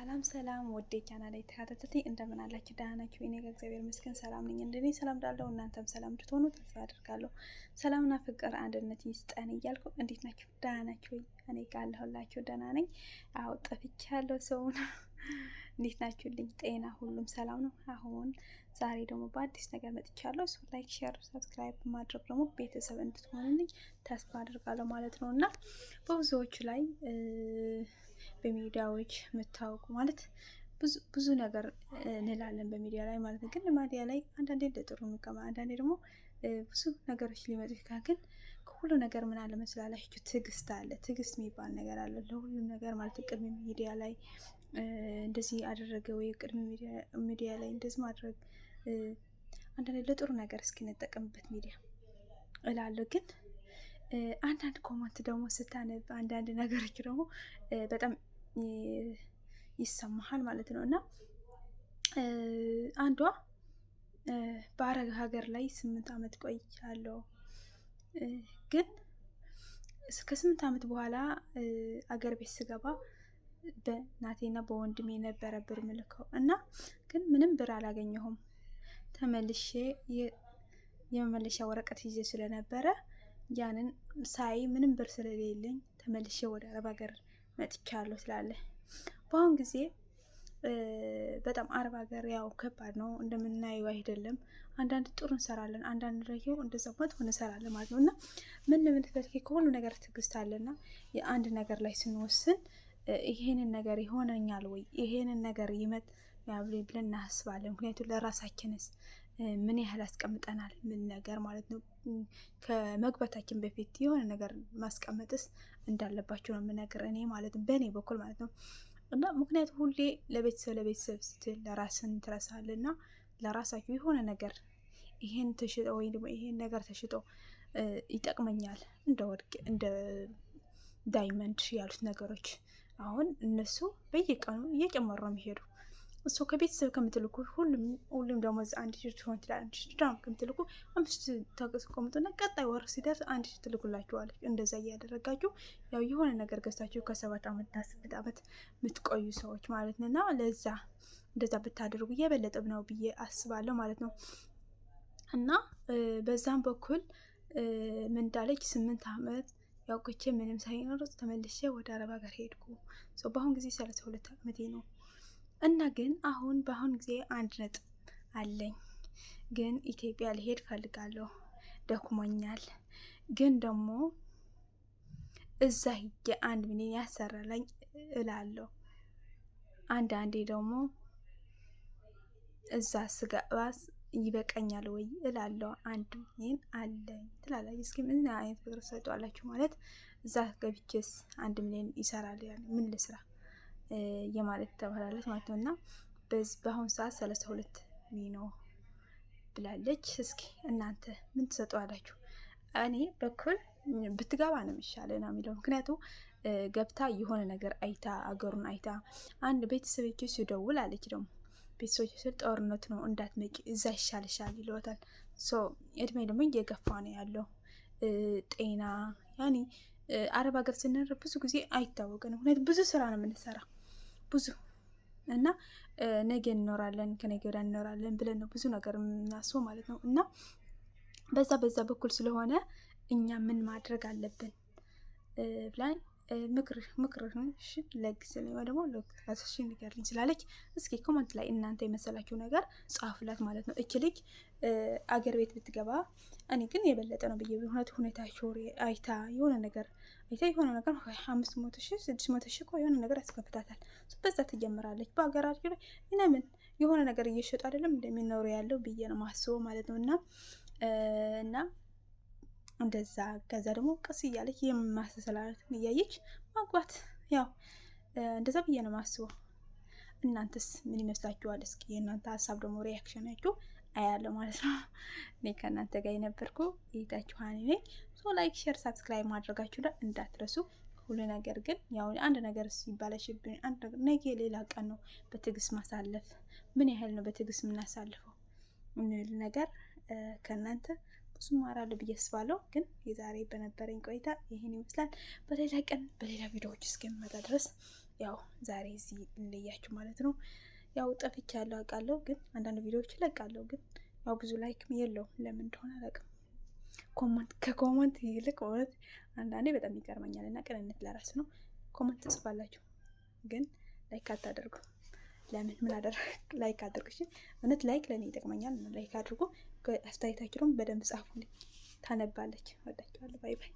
ሰላም ሰላም ወደ ቻናሌ ተከታታዮች እንደምን አላችሁ? ደህና ናችሁ? እኔ ጋር እግዚአብሔር ይመስገን ሰላም ነኝ። እንደኔ ሰላም እንዳለው እናንተም ሰላም እንድትሆኑ ተስፋ አደርጋለሁ። ሰላምና ፍቅር አንድነት ይስጠን እያልኩ እንዴት ናችሁ? ደህና ናችሁ ወይ? እኔ ጋር አለሁላችሁ ደህና ነኝ። አዎ ጠፍቻለሁ ሰውን እንዴት ናችሁልኝ? ጤና ሁሉም ሰላም ነው? አሁን ዛሬ ደግሞ በአዲስ ነገር መጥቻለሁ። እሱ ላይክ፣ ሼር፣ ሰብስክራይብ ማድረግ ደግሞ ቤተሰብ እንድትሆኑልኝ ተስፋ አደርጋለሁ ማለት ነው እና በብዙዎቹ ላይ በሚዲያዎች የምታወቁ ማለት ብዙ ነገር እንላለን በሚዲያ ላይ ማለት ነው። ግን ሚዲያ ላይ አንዳንዴ ለጥሩ የሚቀማ አንዳንዴ ደግሞ ብዙ ነገሮች ሊመጡ ይችላል። ግን ከሁሉ ነገር ምን አለ መስላላችሁ? ትዕግስት አለ። ትዕግስት የሚባል ነገር አለ ለሁሉም ነገር ማለት ነው። ቅድሚ ሚዲያ ላይ እንደዚህ አደረገ ወይ ቅድሚ ሚዲያ ላይ እንደዚህ ማድረግ አንዳንዴ ለጥሩ ነገር እስኪ እንጠቀምበት ሚዲያ እላለሁ። ግን አንዳንድ ኮመንት ደግሞ ስታነብ አንዳንድ ነገሮች ደግሞ በጣም ይሰማሃል ማለት ነው። እና አንዷ በአረብ ሀገር ላይ 8 ዓመት ቆይቻለሁ። ግን እስከ 8 ዓመት በኋላ አገር ቤት ስገባ በእናቴና በወንድሜ ነበረ ብር ምልከው እና ግን ምንም ብር አላገኘሁም። ተመልሼ የመመለሻ ወረቀት ይዤ ስለነበረ ያንን ሳይ ምንም ብር ስለሌለኝ ተመልሼ ወደ አረብ ሀገር መጥቻለሁ ስላለ በአሁን ጊዜ በጣም አረብ ሀገር ያው ከባድ ነው እንደምናየው አይደለም። አንዳንድ ጥሩ እንሰራለን፣ አንዳንድ ደግሞ እንደዛ መጥፎ እንሰራለን ማለት ነው። እና ምን ለምትፈልጊ ከሁሉ ነገር ትዕግስት አለና የአንድ ነገር ላይ ስንወስን ይሄንን ነገር ይሆነኛል ወይ ይሄንን ነገር ይመጥ ብለን እናስባለን። ምክንያቱም ለራሳችንስ ምን ያህል አስቀምጠናል ምን ነገር ማለት ነው። ከመግባታችን በፊት የሆነ ነገር ማስቀመጥስ እንዳለባቸው ነው የምነግር እኔ ማለት ነው፣ በእኔ በኩል ማለት ነው። እና ምክንያቱም ሁሌ ለቤተሰብ ስትል ለራስን ትረሳልና ለራሳችሁ የሆነ ነገር ይሄን ተሽጦ ወይ ደግሞ ይሄን ነገር ተሽጦ ይጠቅመኛል እንደ ወርቅ እንደ ዳይመንድ ያሉት ነገሮች አሁን እነሱ በየቀኑ እየጨመሩ ነው የሚሄዱ። እሱ ከቤተሰብ ከምትልኩ ሁሉም ደግሞ አንድ ሺህ ትሆን ይችላል። አንድ ሺህ ድራም ከምትልኩ 5 ተቀምጡና ቀጣይ ወር ሲደርስ 1 ሺህ ትልኩላችኋለች። እንደዛ እያደረጋችሁ ያው የሆነ ነገር ገዝታችሁ ከ7 ዓመት እና 8 ዓመት የምትቆዩ ሰዎች ማለት ነውና ለዛ እንደዛ ብታደርጉ እየበለጠ ነው ብዬ አስባለሁ ማለት ነው። እና በዛም በኩል ምን እንዳለች 8 ዓመት ያውቅቼ ምንም ሳይኖር ተመልሼ ወደ አረብ ሀገር ሄድኩ። በአሁን ጊዜ 32 ዓመቴ ነው። እና ግን በአሁን ጊዜ 1 ነጥብ አለኝ። ግን ኢትዮጵያ ልሄድ ፈልጋለሁ፣ ደክሞኛል። ግን ደግሞ እዛ ሂጄ 1 ሚሊዮን ያሰራላኝ እላለሁ። አንዳንዴ ደግሞ እዛ ስገባስ ይበቃኛል ወይ እላለሁ። 1 ሚሊዮን አለኝ ትላለች። እስኪ ምን አይነት ፍቅር ሰጧላችሁ ማለት እዛ ገብቼስ 1 ሚሊዮን ይሰራል ያን ምን ልስራ የማለት ተባላለች ማለት ነው። እና በአሁን ሰዓት 32 ሚሊዮን ብላለች። እስኪ እናንተ ምን ትሰጧላችሁ? እኔ በኩል ብትገባ ነው የሚሻለው ነው የሚለው። ምክንያቱም ገብታ የሆነ ነገር አይታ አገሩን አይታ አንድ ቤተሰቦቼ ሲደውል አለች ደግሞ ቤተሰቦቼ ስል ጦርነት ነው እንዳትመጪ እዛ ይሻልሻል ይለዋታል። እድሜ ደግሞ እየገፋ ነው ያለው። ጤና ያኔ አረብ ሀገር ስንኖር ብዙ ጊዜ አይታወቅንም። ምክንያቱም ብዙ ስራ ነው የምንሰራ ብዙ እና ነገ እንኖራለን ከነገ ወዲያ እንኖራለን ብለን ነው ብዙ ነገር የምናስበው ማለት ነው። እና በዛ በኩል ስለሆነ እኛ ምን ማድረግ አለብን ብላኝ ምክርህን ለግስልኝ ወይ ደግሞ ለራስሽን ንገሪኝ ስላለች እስኪ ኮመንት ላይ እናንተ የመሰላችሁ ነገር ጻፉላት ማለት ነው። እቺ ልጅ አገር ቤት ብትገባ እኔ ግን የበለጠ ነው ብዬ ሁኔታቸው አይታ የሆነ ነገር 500 ሺህ 600 ሺህ የሆነ ነገር ያስከፍታታል። በዛ ትጀምራለች። በሀገራችን ላይ ምን የሆነ ነገር እየሸጡ አይደለም እንደሚኖሩ ያለው ብዬ ነው ማስበው ማለት ነው። እና እንደዛ ከዛ ደግሞ ቀስ እያለች የማስተሰላትን እያየች ማግባት ያው እንደዛ ብዬ ነው ማስበው። እናንተስ ምን ይመስላችኋል? እስኪ የእናንተ ሀሳብ ደግሞ ሪያክሽናችሁ አያለሁ ማለት ነው። እኔ ከእናንተ ጋር የነበርኩ እይታችሁ ሀኒ ነኝ። ላይክ፣ ሼር፣ ሰብስክራይብ ማድረጋችሁ እንዳትረሱ። ሁሉ ነገር ግን ያው አንድ ነገር ሲባለሽብኝ አንድ ነገር ነገ ሌላ ቀን ነው። በትዕግስት ማሳለፍ ምን ያህል ነው በትዕግስት የምናሳልፈው ነገር ከእናንተ ብዙ ማራለሁ ብዬ አስባለሁ። ግን የዛሬ በነበረኝ ቆይታ ይሄን ይመስላል። በሌላ ቀን በሌላ ቪዲዮዎች እስከምመጣ ድረስ ያው ዛሬ እዚህ እንለያችሁ ማለት ነው። ያው ጠፍቻለሁ አውቃለሁ፣ ግን አንዳንድ ቪዲዮዎች እለቃለሁ፣ ግን ያው ብዙ ላይክም የለውም። ለምን እንደሆነ አላውቅም። ከኮመንት ይልቅ እውነት አንዳንዴ በጣም ይገርመኛል። እና ቅንነት ለራስ ነው። ኮመንት ትጽፋላችሁ፣ ግን ላይክ አታደርጉ። ለምን? ምን አደረግ? ላይክ አድርጉ። እሺ፣ እውነት ላይክ ለእኔ ይጠቅመኛል። ላይክ አድርጉ። አስተያየታችሁን በደንብ ጻፉልኝ። ታነባለች። ወዳችኋለሁ። ባይ ባይ።